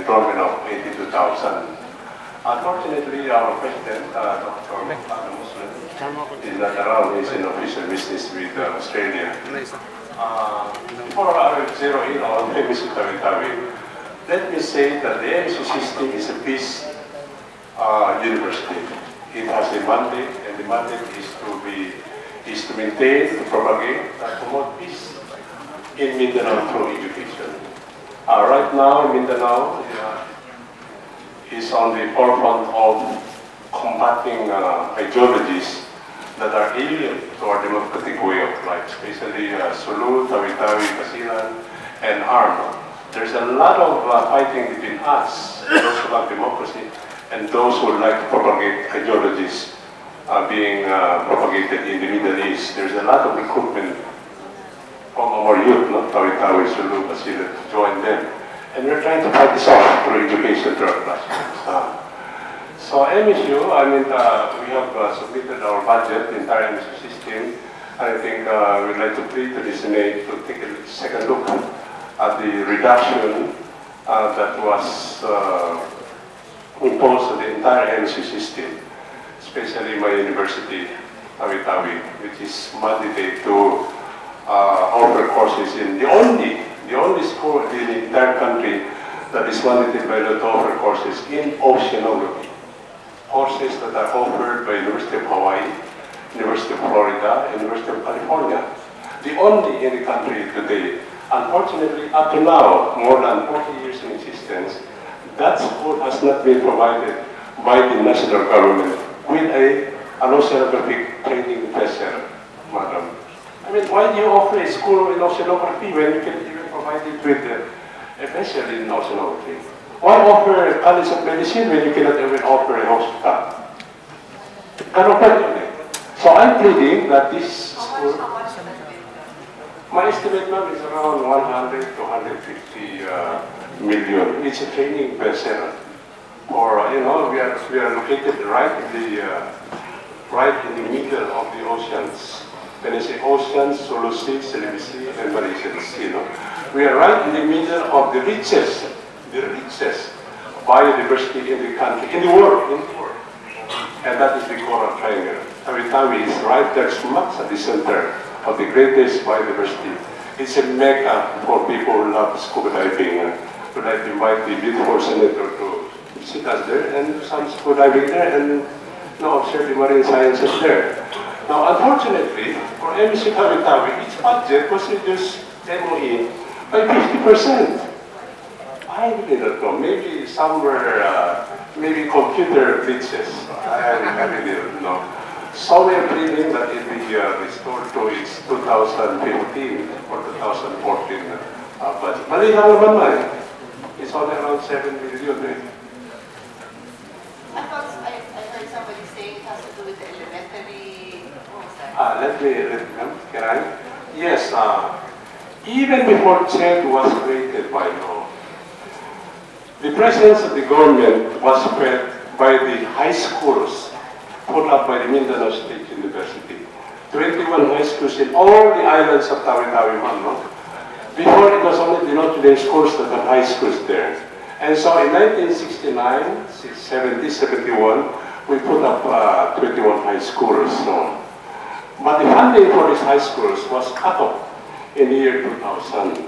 enrollment of 82,000. Unfortunately, our president, Dr. Muslim, is not around. He's in official business with Australia. Before I zero in on MSU Tawi-Tawi, let me say that the MSU system is a peace university. It has a mandate, and the mandate is to maintain, to propagate, and promote peace in Mindanao through education. Right now, Mindanao is on the forefront of combating ideologies that are alien to our democratic way of life, especially Sulu, Tawi-Tawi, Basilan, and ARM. There's a lot of fighting between us, those who love democracy, and those who like to propagate ideologies being propagated in the Middle East. There's a lot of recruitment from our youth, Tawi-Tawi, Sulu, Basilan, to join them. And we're trying to fight this off through education, through our classrooms. So MSU, we have submitted our budget, the entire MSU system. I think we'd like to plead to the Senate to take a second look at the reduction that was imposed on the entire MSU system, especially my university, Tawi-Tawi, which is mandated to offer courses in the only school in the entire country that is mandated by law to offer courses in oceanography. Courses that are offered by University of Hawaii, University of Florida, and University of California. The only in the country today. Unfortunately, up to now, more than 40 years in existence, that school has not been provided by the national government with an oceanographic training professor, madam. Why do you offer a school in oceanography when you can even provide it with a bachelor in oceanography? Why offer a college of medicine when you cannot even offer a hospital? So I'm pleading that this school, my estimate, ma'am, is around 100 to 150 million. It's a training vessel. Or we are located right in the middle of the oceans. When I say oceans, Sulu Sea, Cebu Sea, and Malaysian Sea, we are right in the middle of the richest biodiversity in the country, in the world. And that is the Coral Triangle. Tawi-Tawi is right there, smack at the center of the greatest biodiversity. It's a mecca for people who love scuba diving. Would like to invite the beautiful senator to visit us there and do some scuba diving there and observe the marine sciences there. Now, unfortunately, for MSU Tawi-Tawi, its budget was reduced MOE by 50%. I really don't know. Maybe somewhere, maybe computer glitches. I really don't know. So we're pleading that it be restored to its 2015 or 2014 budget. Malinaw naman na eh. It's only around 7 million eh. I heard somebody saying it has to do with the elementary. Can I? Yes, even before CHED was created by law, the presence of the government was spread by the high schools put up by the Mindanao State University. 21 high schools in all the islands of Tawi-Tawi, no? Before it was only the Notre Dame schools that had high schools there. And so in 1969, 70, 71, we put up 21 high schools. So. But the funding for these high schools was cut off in the year 2000.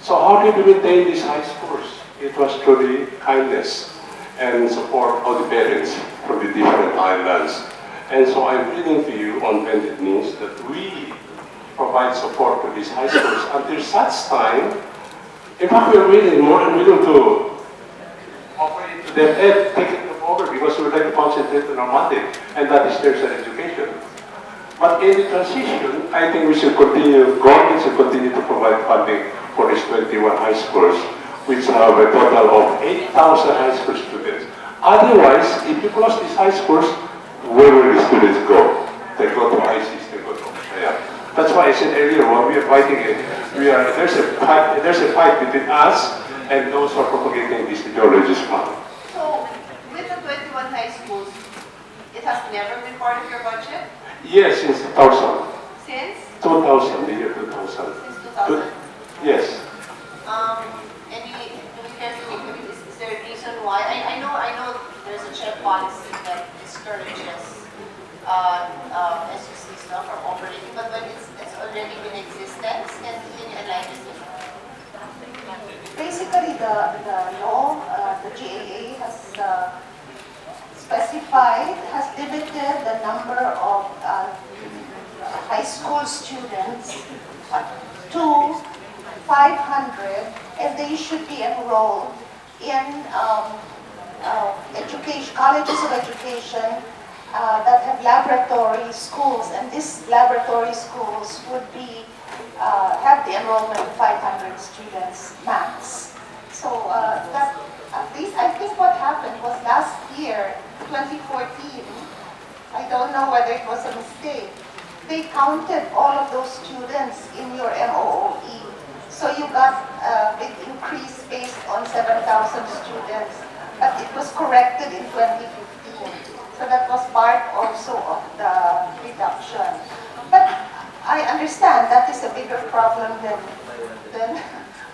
So how did we maintain these high schools? It was through the kindness and support of the parents from the different islands. And so I'm pleading to you on bended knees that we provide support to these high schools until such time. In fact, we are willing, more than willing to offer it to them and take it over because we would like to concentrate on our mandate, and that is tertiary education. But in the transition, I think we should continue, government should continue to provide funding for these 21 high schools, which have a total of 8,000 high school students. Otherwise, if you close these high schools, where will the students go? They go to ISIS, they go to Australia. That's why I said earlier, when we are fighting it, there's a fight between us and those who are propagating these ideologies. So, with the 21 high schools, it has never been part of your budget? Yes, since 2000. Since? 2000, the year 2000. Since 2000? Yes. Do we care to make any policy that discourages SUCs from operating, but when it's already in existence, can you enlighten me? Basically, the law, the GAA has limited the number of high school students to 500, and they should be enrolled in colleges of education that have laboratory schools, and these laboratory schools would be have the enrollment of 500 students max. So that at least I think what happened was last year, 2014. I don't know whether it was a mistake. They counted all of those students in your MOOE. So you got a big increase based on 7,000 students, but it was corrected in 2015. So that was part also of the reduction. But I understand that is a bigger problem than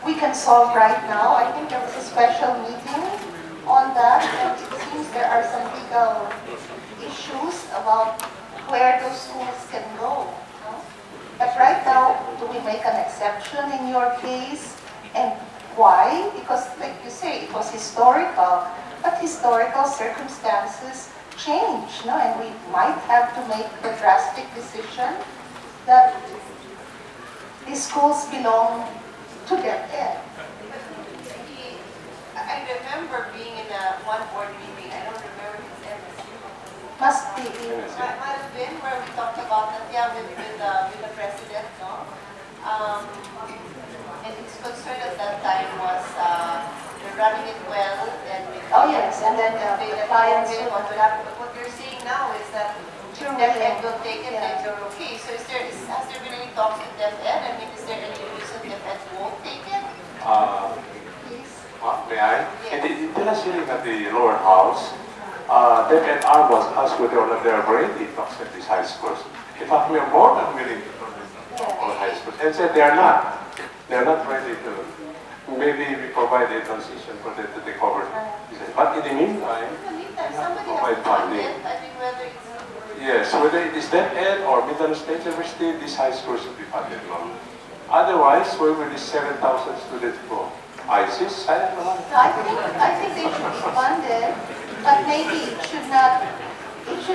we can solve right now. I think there was a special meeting on that, and it seems there are some legal issues about where those schools can go. But right now, do we make an exception in your case? And why? Because like you say, it was historical, but historical circumstances change, no? And we might have to make the drastic decision that these schools belong to DepEd. I remember being in one board meeting, I don't remember if it's MSU. Must be. Might have been where we talked about that, yeah, with the president, no? And his concern at that time was they're running it well, and Oh yes, and then the clients will would want to have. But what you're saying now is that DepEd will take it and you're okay. So has there been any talks with DepEd? I mean, is there any reason DepEd won't take it? May I? In the last hearing at the lower house, DepEd was asked whether or not they are ready to accept these high schools. In fact, we are more than willing to accept all high schools, and said they are not. They are not ready to. Maybe we provide a transition for them to take over. But in the meantime, Somebody provide has funding. funded, I think whether it's... Yes, whether it is DepEd or Mindanao State University, these high schools should be funded now. Otherwise, where will these 7,000 students go? ISIS? I don't know. I think they should be funded, but maybe it should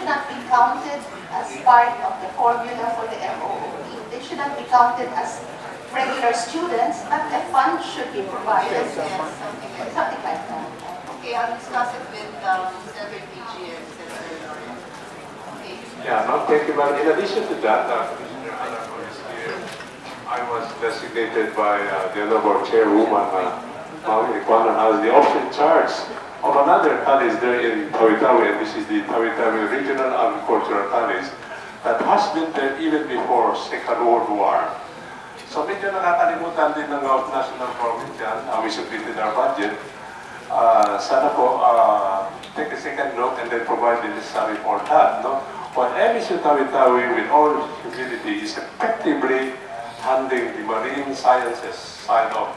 not be counted as part of the formula for the MOOE. They should not be counted as regular students, but a fund should be provided. Yes, Something like that. Okay, I'll discuss it with Senator PG and Senator Lauren. Okay. Yeah, no, thank you. But in addition to that, Commissioner Alarco is here. I was designated by the Honorable Chairwoman, Maui Equanon, as the option charge of another college there in Tawi-Tawi, and this is the Tawi-Tawi Regional Agricultural College that has been there even before Second World War. So medyo nakakalimutan din ng national government yan. We submitted our budget. Sana po take a second look and then provide the necessary for that. No? While MSU Tawi-Tawi, with all humility, is effectively handling the marine sciences side of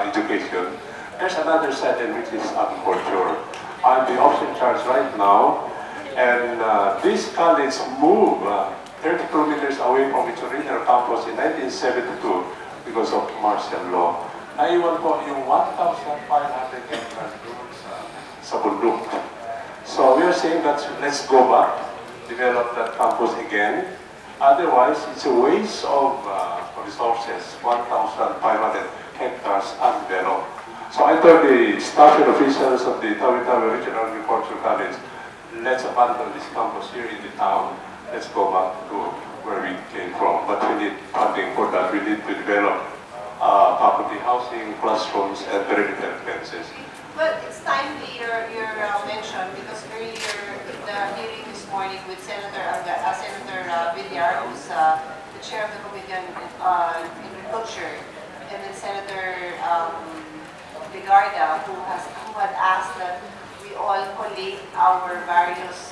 education, there's another side in which is agriculture. I'm the option charge right now, and this college moved 30 kilometers away from its original campus in 1972 because of martial law. Naiwan po yung 1,500 hectares sa bundok. So we are saying that let's go back, develop that campus again. Otherwise, it's a waste of resources, 1,500 hectares undeveloped. So I told the staff and officials of the Tawi-Tawi Regional Agricultural College, let's abandon this campus here in the town. Let's go back to where we came from. But we need funding for that. We need to develop faculty housing, classrooms, and perimeter fences. Well, it's timely your mention because earlier in the hearing this morning with Senator Villar, who's the chair of the Committee on Agriculture, and then Senator Ligarda, who had asked that we all collate our various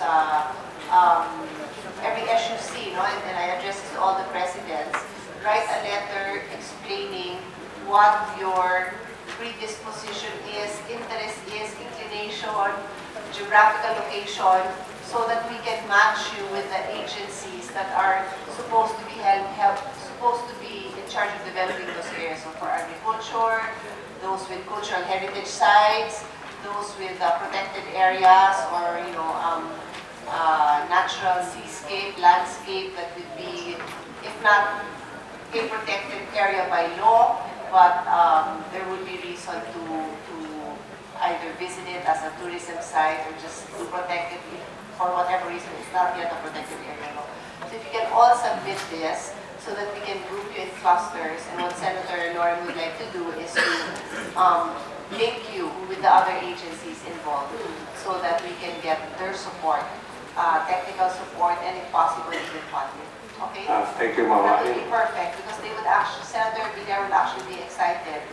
every SUC, and I address it to all the presidents, write a letter explaining what your predisposition is, interest is, inclination, geographical location so that we can match you with the agencies that are supposed to be supposed to be in charge of developing those areas. So for agriculture, those with cultural heritage sites, those with protected areas, or natural seascape, landscape that would be, if not a protected area by law, but there would be reason to either visit it as a tourism site or just to protect it for whatever reason. It's not yet a protected area law. So if you can all submit this so that we can group you in clusters, and what Senator Lauren would like to do is to link you with the other agencies involved so that we can get their support, technical support, and if possible, even funding. Okay? Thank you, That Mama. would be perfect because they would actually, Senator Villar would actually be excited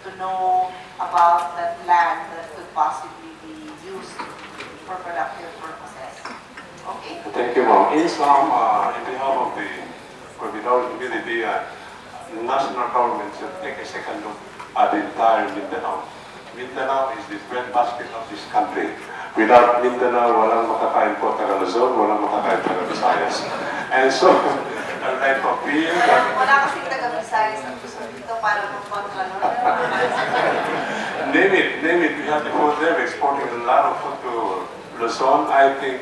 to know about that land that could possibly be used for productive purposes. Okay? Thank you, Ma'am. In sum, in behalf of the, or without really the national government should take a second look at the entire Mindanao. Mindanao is the breadbasket of this country. Without Mindanao, walang makakain po taga Luzon, walang makakain taga Visayas. And so, I'd like to appeal that Wala kasing taga-Visayas ang gusto dito para magkontra. name it, we have the food there, we're exporting a lot of food to Luzon. I think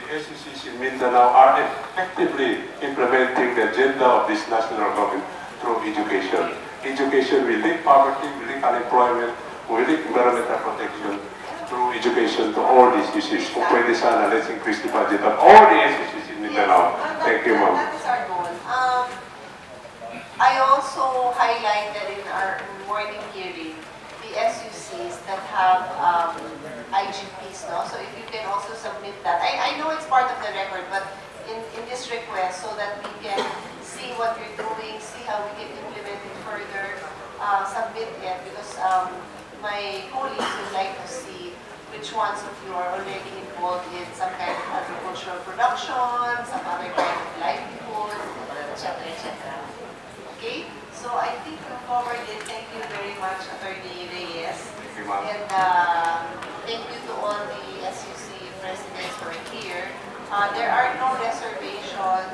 the SECs in Mindanao are effectively implementing the agenda of this national government through education. Education will link poverty, will link unemployment, will link environmental protection through education to all these issues. Kung pwede sana, let's increase the budget of all the SECs in Mindanao. Thank you, Ma'am. That is our goal. I also highlighted in our morning hearing the SUCs that have IGPs, no? So if you can also submit that. I know it's part of the record, but in this request, so that we can see what you're doing, see how we can implement it further, submit it, because my colleagues would like to see which ones of you are already involved in some kind of agricultural production, some other kind of livelihood, etc., etc. Okay? So I think we've covered it. Thank you very much, Attorney Reyes. Thank you, Ma'am. And thank you to all the SUC presidents who are here. There are no reservations